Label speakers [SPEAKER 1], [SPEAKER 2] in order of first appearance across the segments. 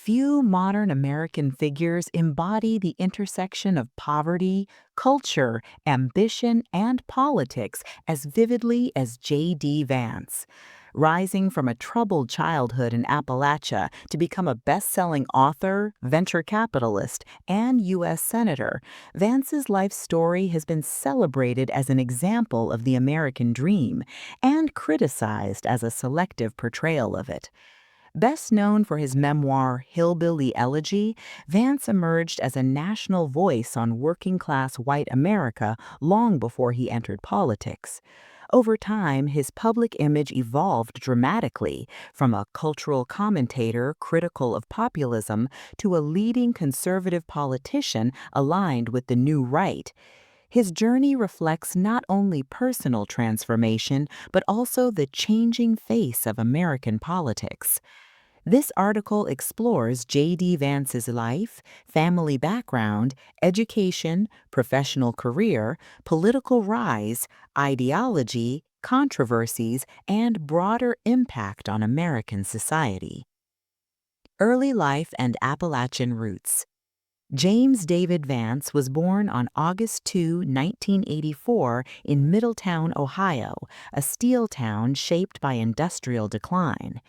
[SPEAKER 1] Few modern American figures embody the intersection of poverty, culture, ambition, and politics as vividly as J.D. Vance. Rising from a troubled childhood in Appalachia to become a best-selling author, venture capitalist, and U.S. Senator, Vance's life story has been celebrated as an example of the American dream and criticized as a selective portrayal of it. Best known for his memoir Hillbilly Elegy, Vance emerged as a national voice on working-class white America long before he entered politics. Over time, his public image evolved dramatically, from a cultural commentator critical of populism to a leading conservative politician aligned with the new right. His journey reflects not only personal transformation, but also the changing face of American politics. This article explores J.D. Vance's life, family background, education, professional career, political rise, ideology, controversies, and broader impact on American society. Early life and Appalachian roots. James David Vance was born on August 2, 1984, in Middletown, Ohio, a steel town shaped by industrial decline.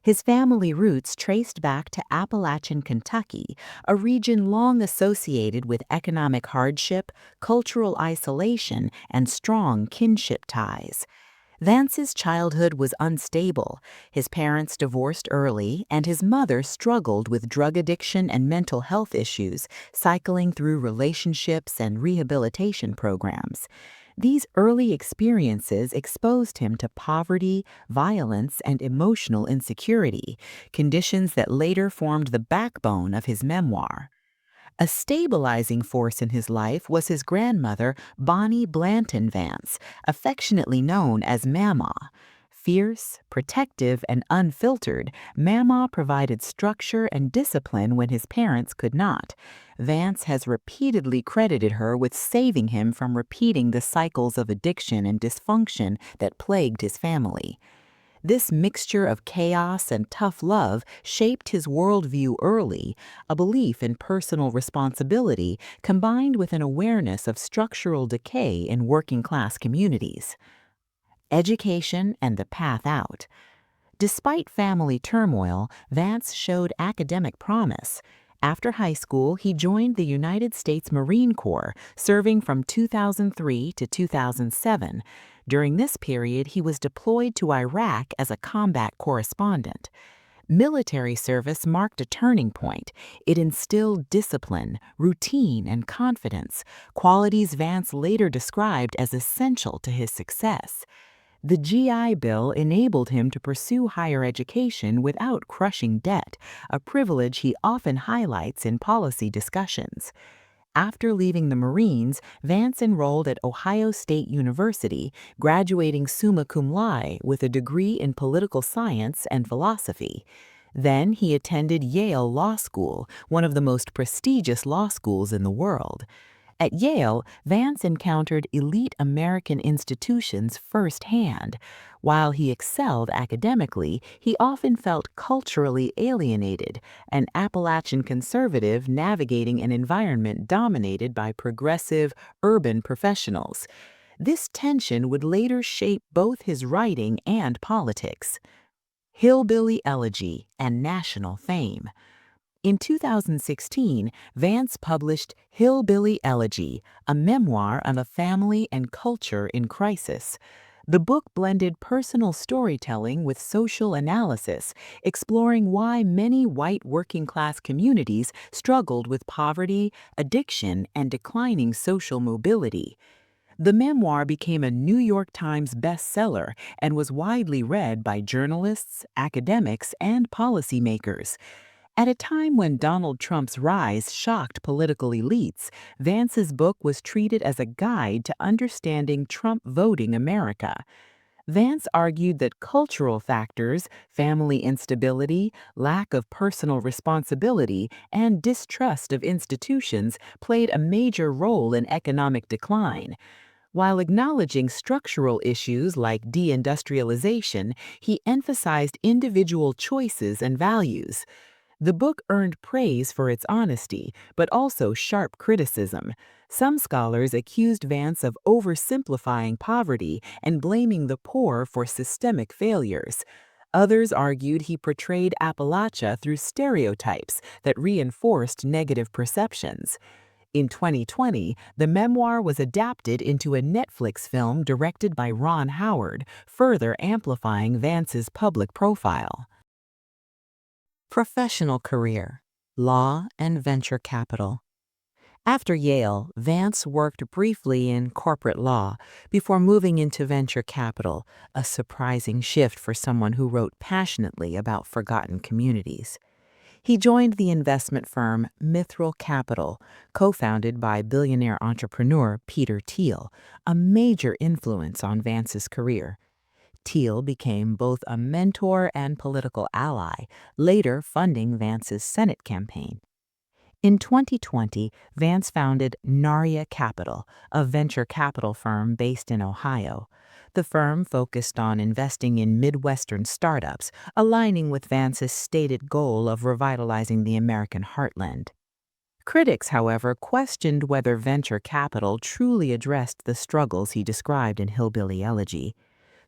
[SPEAKER 1] His family roots traced back to Appalachian Kentucky, a region long associated with economic hardship, cultural isolation, and strong kinship ties. Vance's childhood was unstable. His parents divorced early, and his mother struggled with drug addiction and mental health issues, cycling through relationships and rehabilitation programs. These early experiences exposed him to poverty, violence, and emotional insecurity, conditions that later formed the backbone of his memoir. A stabilizing force in his life was his grandmother, Bonnie Blanton Vance, affectionately known as Mama. Fierce, protective, and unfiltered, Mama provided structure and discipline when his parents could not. Vance has repeatedly credited her with saving him from repeating the cycles of addiction and dysfunction that plagued his family. This mixture of chaos and tough love shaped his worldview early, a belief in personal responsibility combined with an awareness of structural decay in working-class communities. Education and the path out. Despite family turmoil, Vance showed academic promise. After high school, he joined the United States Marine Corps, serving from 2003 to 2007. During this period, he was deployed to Iraq as a combat correspondent. Military service marked a turning point. It instilled discipline, routine, and confidence, qualities Vance later described as essential to his success. The GI Bill enabled him to pursue higher education without crushing debt, a privilege he often highlights in policy discussions. After leaving the Marines, Vance enrolled at Ohio State University, graduating summa cum laude with a degree in political science and philosophy. Then he attended Yale Law School, one of the most prestigious law schools in the world. At Yale, Vance encountered elite American institutions firsthand. While he excelled academically, he often felt culturally alienated, an Appalachian conservative navigating an environment dominated by progressive, urban professionals. This tension would later shape both his writing and politics. Hillbilly Elegy and national fame. In 2016, Vance published Hillbilly Elegy, a memoir of a family and culture in crisis. The book blended personal storytelling with social analysis, exploring why many white working-class communities struggled with poverty, addiction, and declining social mobility. The memoir became a New York Times bestseller and was widely read by journalists, academics, and policymakers. At a time when Donald Trump's rise shocked political elites, Vance's book was treated as a guide to understanding Trump voting America. Vance argued that cultural factors, family instability, lack of personal responsibility, and distrust of institutions played a major role in economic decline. While acknowledging structural issues like deindustrialization, he emphasized individual choices and values. The book earned praise for its honesty, but also sharp criticism. Some scholars accused Vance of oversimplifying poverty and blaming the poor for systemic failures. Others argued he portrayed Appalachia through stereotypes that reinforced negative perceptions. In 2020, the memoir was adapted into a Netflix film directed by Ron Howard, further amplifying Vance's public profile. Professional career, law and venture capital. After Yale, Vance worked briefly in corporate law before moving into venture capital, a surprising shift for someone who wrote passionately about forgotten communities. He joined the investment firm Mithril Capital, co-founded by billionaire entrepreneur Peter Thiel, a major influence on Vance's career. Thiel became both a mentor and political ally, later funding Vance's Senate campaign. In 2020, Vance founded Naria Capital, a venture capital firm based in Ohio. The firm focused on investing in Midwestern startups, aligning with Vance's stated goal of revitalizing the American heartland. Critics, however, questioned whether venture capital truly addressed the struggles he described in Hillbilly Elegy.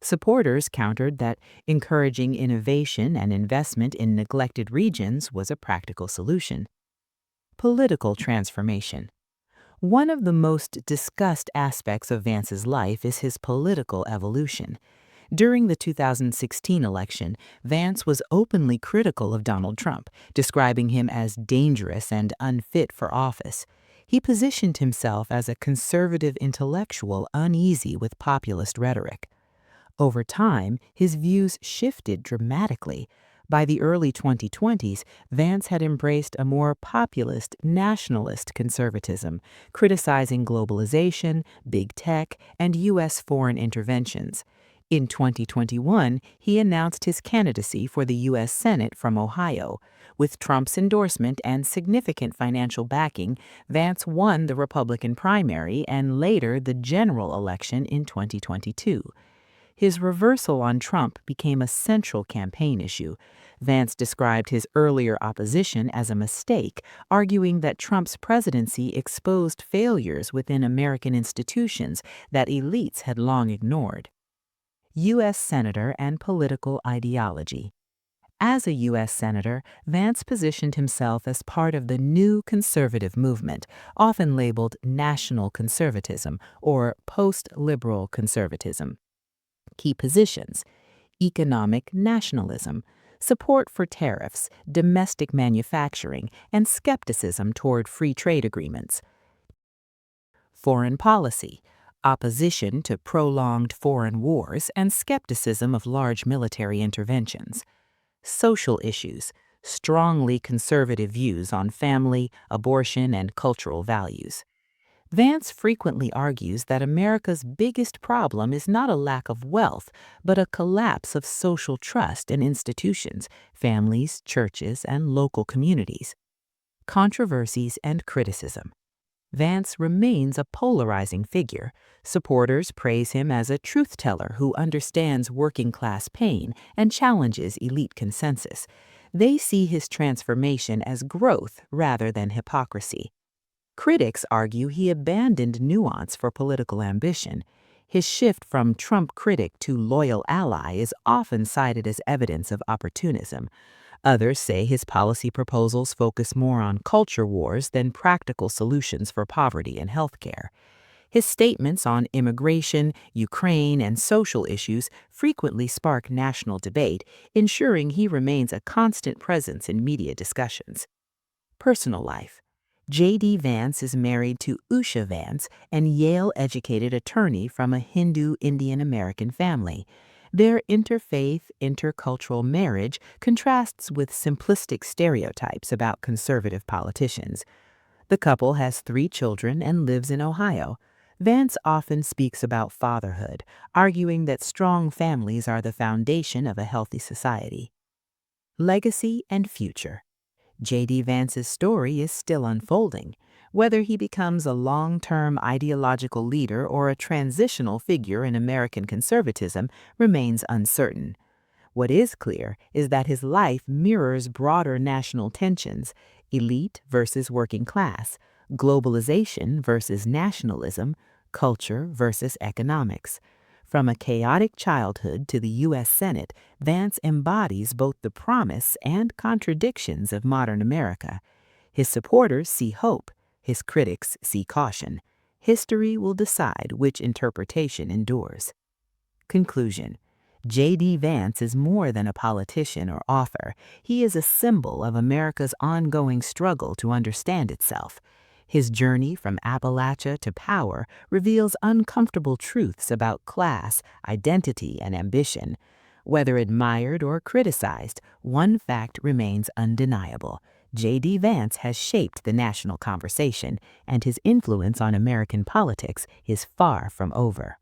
[SPEAKER 1] Supporters countered that encouraging innovation and investment in neglected regions was a practical solution. Political transformation. One of the most discussed aspects of Vance's life is his political evolution. During the 2016 election, Vance was openly critical of Donald Trump, describing him as dangerous and unfit for office. He positioned himself as a conservative intellectual uneasy with populist rhetoric. Over time, his views shifted dramatically. By the early 2020s, Vance had embraced a more populist, nationalist conservatism, criticizing globalization, big tech, and U.S. foreign interventions. In 2021, he announced his candidacy for the U.S. Senate from Ohio. With Trump's endorsement and significant financial backing, Vance won the Republican primary and later the general election in 2022. His reversal on Trump became a central campaign issue. Vance described his earlier opposition as a mistake, arguing that Trump's presidency exposed failures within American institutions that elites had long ignored. U.S. Senator and political ideology. As a U.S. Senator, Vance positioned himself as part of the new conservative movement, often labeled national conservatism or post-liberal conservatism. Key positions: economic nationalism, support for tariffs, domestic manufacturing, and skepticism toward free trade agreements. Foreign policy, opposition to prolonged foreign wars and skepticism of large military interventions. Social issues, strongly conservative views on family, abortion, and cultural values. Vance frequently argues that America's biggest problem is not a lack of wealth, but a collapse of social trust in institutions, families, churches, and local communities. Controversies and criticism. Vance remains a polarizing figure. Supporters praise him as a truth-teller who understands working-class pain and challenges elite consensus. They see his transformation as growth rather than hypocrisy. Critics argue he abandoned nuance for political ambition. His shift from Trump critic to loyal ally is often cited as evidence of opportunism. Others say his policy proposals focus more on culture wars than practical solutions for poverty and healthcare. His statements on immigration, Ukraine, and social issues frequently spark national debate, ensuring he remains a constant presence in media discussions. Personal life. J.D. Vance is married to Usha Vance, an Yale-educated attorney from a Hindu Indian-American family. Their interfaith, intercultural marriage contrasts with simplistic stereotypes about conservative politicians. The couple has 3 children and lives in Ohio. Vance often speaks about fatherhood, arguing that strong families are the foundation of a healthy society. Legacy and future. J.D. Vance's story is still unfolding. Whether he becomes a long-term ideological leader or a transitional figure in American conservatism remains uncertain. What is clear is that his life mirrors broader national tensions: elite versus working class, globalization versus nationalism, culture versus economics. From a chaotic childhood to the U.S. Senate, Vance embodies both the promise and contradictions of modern America. His supporters see hope, his critics see caution. History will decide which interpretation endures. Conclusion: J.D. Vance is more than a politician or author. He is a symbol of America's ongoing struggle to understand itself. His journey from Appalachia to power reveals uncomfortable truths about class, identity, and ambition. Whether admired or criticized, one fact remains undeniable: J.D. Vance has shaped the national conversation, and his influence on American politics is far from over.